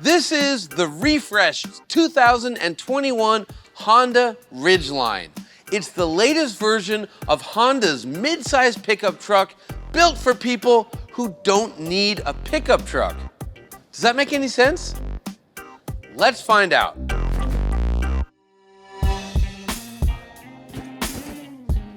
This is the refreshed 2021 Honda Ridgeline. It's the latest version of Honda's mid-size pickup truck built for people who don't need a pickup truck. Does that make any sense? Let's find out.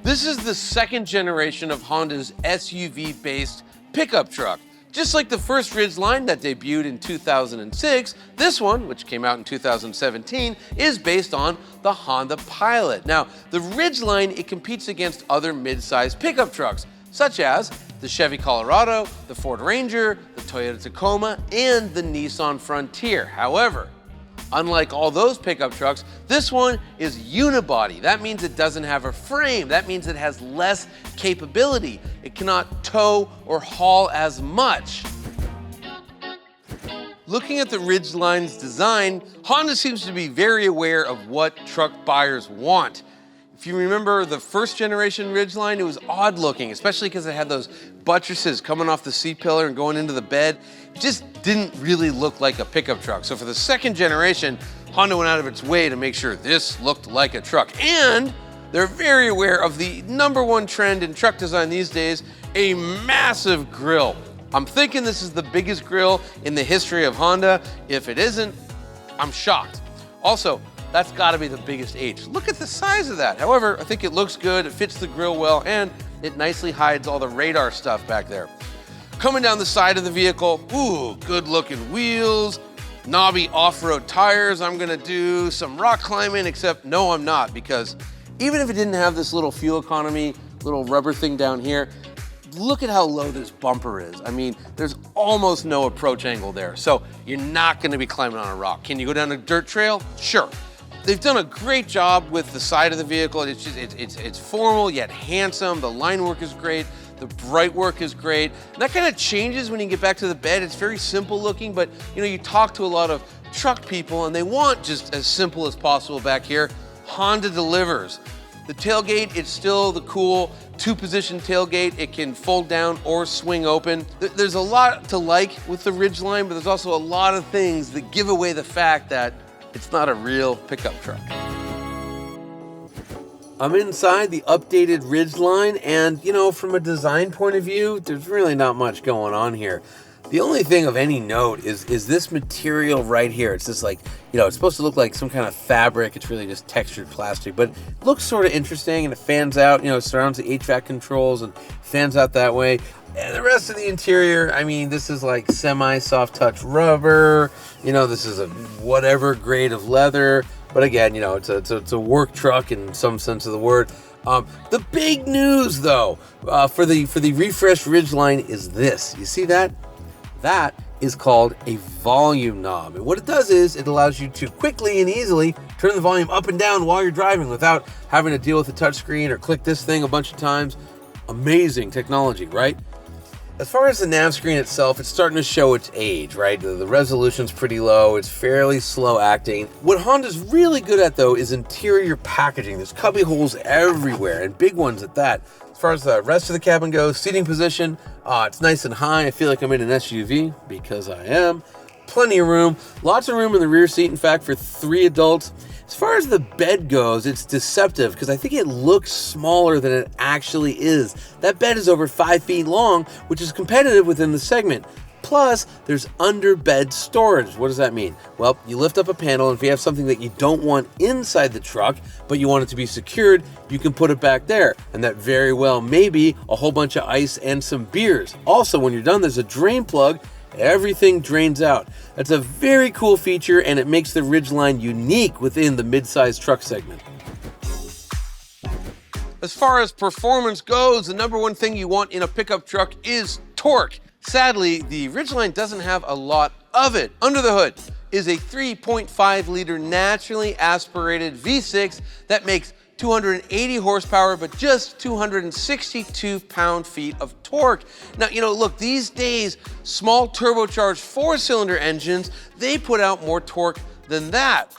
This is the second generation of Honda's SUV-based pickup truck. Just like the first Ridgeline that debuted in 2006, this one, which came out in 2017, is based on the Honda Pilot. Now, the Ridgeline, it competes against other mid-size pickup trucks, such as the Chevy Colorado, the Ford Ranger, the Toyota Tacoma, and the Nissan Frontier. However, unlike all those pickup trucks, this one is unibody. That means it doesn't have a frame. That means it has less capability. It cannot tow or haul as much. Looking at the Ridgeline's design, Honda seems to be very aware of what truck buyers want. If you remember the first generation Ridgeline, it was odd looking, especially because it had those buttresses coming off the seat pillar and going into the bed. It just didn't really look like a pickup truck. So for the second generation, Honda went out of its way to make sure this looked like a truck. And they're very aware of the #1 trend in truck design these days, a massive grille. I'm thinking this is the biggest grille in the history of Honda. If it isn't, I'm shocked. Also, that's gotta be the biggest H. Look at the size of that. However, I think it looks good, it fits the grille well, and it nicely hides all the radar stuff back there. Coming down the side of the vehicle, ooh, good looking wheels, knobby off-road tires. I'm gonna do some rock climbing, except no, I'm not, because even if it didn't have this little fuel economy, little rubber thing down here, look at how low this bumper is. I mean, there's almost no approach angle there, so you're not gonna be climbing on a rock. Can you go down a dirt trail? Sure. They've done a great job with the side of the vehicle. It's formal yet handsome. The line work is great. The bright work is great. And that kind of changes when you get back to the bed. It's very simple looking, but you talk to a lot of truck people and they want just as simple as possible back here. Honda delivers. The tailgate, it's still the cool 2-position tailgate. It can fold down or swing open. There's a lot to like with the Ridgeline, but there's also a lot of things that give away the fact that it's not a real pickup truck. I'm inside the updated Ridgeline, and from a design point of view, there's really not much going on here. The only thing of any note is this material right here. It's just like, it's supposed to look like some kind of fabric. It's really just textured plastic, but it looks sort of interesting, and it fans out, it surrounds the HVAC controls and fans out that way. And the rest of the interior, I mean, this is like semi-soft touch rubber. This is a whatever grade of leather. But again, it's a work truck in some sense of the word. The big news, though, for the refreshed Ridgeline is this. You see that? That is called a volume knob. And what it does is it allows you to quickly and easily turn the volume up and down while you're driving without having to deal with the touchscreen or click this thing a bunch of times. Amazing technology, right? As far as the nav screen itself, it's starting to show its age, right? The resolution's pretty low, it's fairly slow acting. What Honda's really good at, though, is interior packaging. There's cubby holes everywhere, and big ones at that. As far as the rest of the cabin goes, seating position, it's nice and high. I feel like I'm in an SUV, because I am. Plenty of room, lots of room in the rear seat, in fact, for 3 adults. As far as the bed goes, it's deceptive because I think it looks smaller than it actually is. That bed is over 5 feet long, which is competitive within the segment. Plus, there's under-bed storage. What does that mean? Well, you lift up a panel, and if you have something that you don't want inside the truck, but you want it to be secured, you can put it back there. And that very well may be a whole bunch of ice and some beers. Also, when you're done, there's a drain plug. Everything drains out. That's a very cool feature, and it makes the Ridgeline unique within the mid-size truck segment. As far as performance goes, the #1 thing you want in a pickup truck is torque. Sadly, the Ridgeline doesn't have a lot of it. Under the hood is a 3.5-liter naturally aspirated V6 that makes 280 horsepower, but just 262 pound-feet of torque. Now, look, these days, small turbocharged 4-cylinder engines, they put out more torque than that.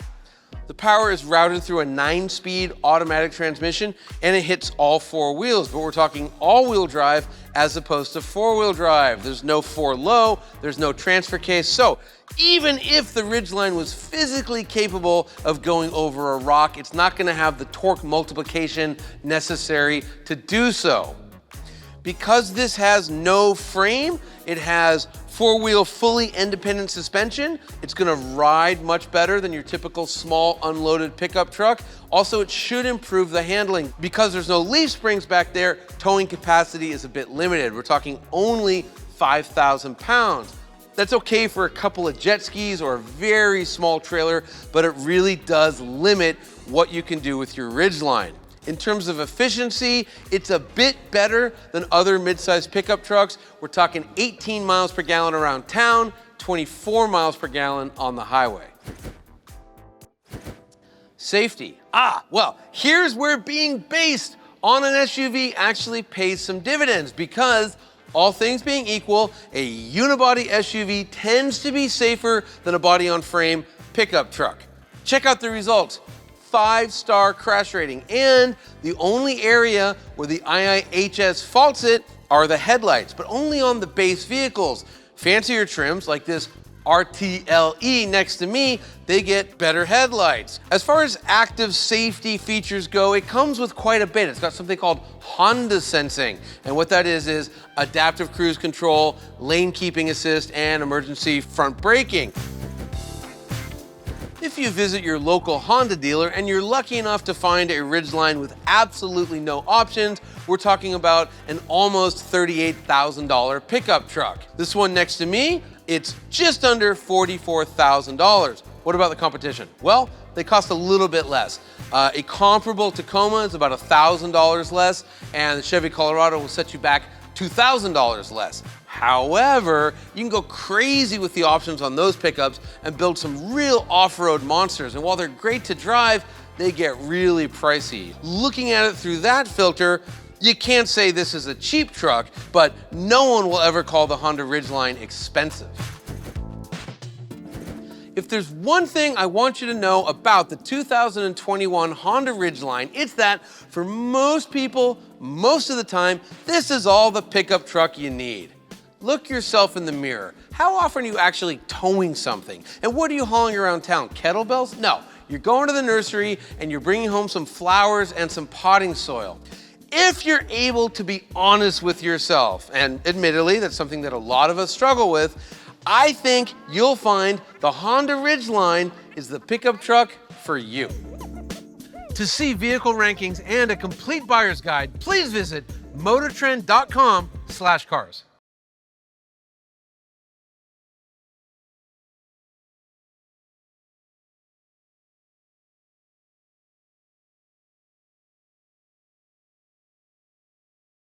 The power is routed through a 9-speed automatic transmission, and it hits all 4 wheels, but we're talking all-wheel drive as opposed to 4-wheel drive. There's no 4-low, there's no transfer case, so even if the Ridgeline was physically capable of going over a rock, it's not gonna have the torque multiplication necessary to do so. Because this has no frame, it has 4-wheel fully independent suspension. It's gonna ride much better than your typical small unloaded pickup truck. Also, it should improve the handling. Because there's no leaf springs back there, towing capacity is a bit limited. We're talking only 5,000 pounds. That's okay for a couple of jet skis or a very small trailer, but it really does limit what you can do with your Ridgeline. In terms of efficiency, it's a bit better than other mid-sized pickup trucks. We're talking 18 miles per gallon around town, 24 miles per gallon on the highway. Safety. Well, here's where being based on an SUV actually pays some dividends, because all things being equal, a unibody SUV tends to be safer than a body-on-frame pickup truck. Check out the results. 5-star crash rating, and the only area where the IIHS faults it are the headlights, but only on the base vehicles. Fancier trims like this RTL-E next to me, they get better headlights. As far as active safety features go, it comes with quite a bit. It's got something called Honda sensing, and what that is adaptive cruise control, lane keeping assist, and emergency front braking. If you visit your local Honda dealer and you're lucky enough to find a Ridgeline with absolutely no options, we're talking about an almost $38,000 pickup truck. This one next to me, it's just under $44,000. What about the competition? Well, they cost a little bit less. A comparable Tacoma is about $1,000 less, and the Chevy Colorado will set you back $2,000 less. However, you can go crazy with the options on those pickups and build some real off-road monsters. And while they're great to drive, they get really pricey. Looking at it through that filter, you can't say this is a cheap truck, but no one will ever call the Honda Ridgeline expensive. If there's one thing I want you to know about the 2021 Honda Ridgeline, it's that for most people, most of the time, this is all the pickup truck you need. Look yourself in the mirror. How often are you actually towing something? And what are you hauling around town? Kettlebells? No, you're going to the nursery and you're bringing home some flowers and some potting soil. If you're able to be honest with yourself, and admittedly, that's something that a lot of us struggle with, I think you'll find the Honda Ridgeline is the pickup truck for you. To see vehicle rankings and a complete buyer's guide, please visit motortrend.com/cars.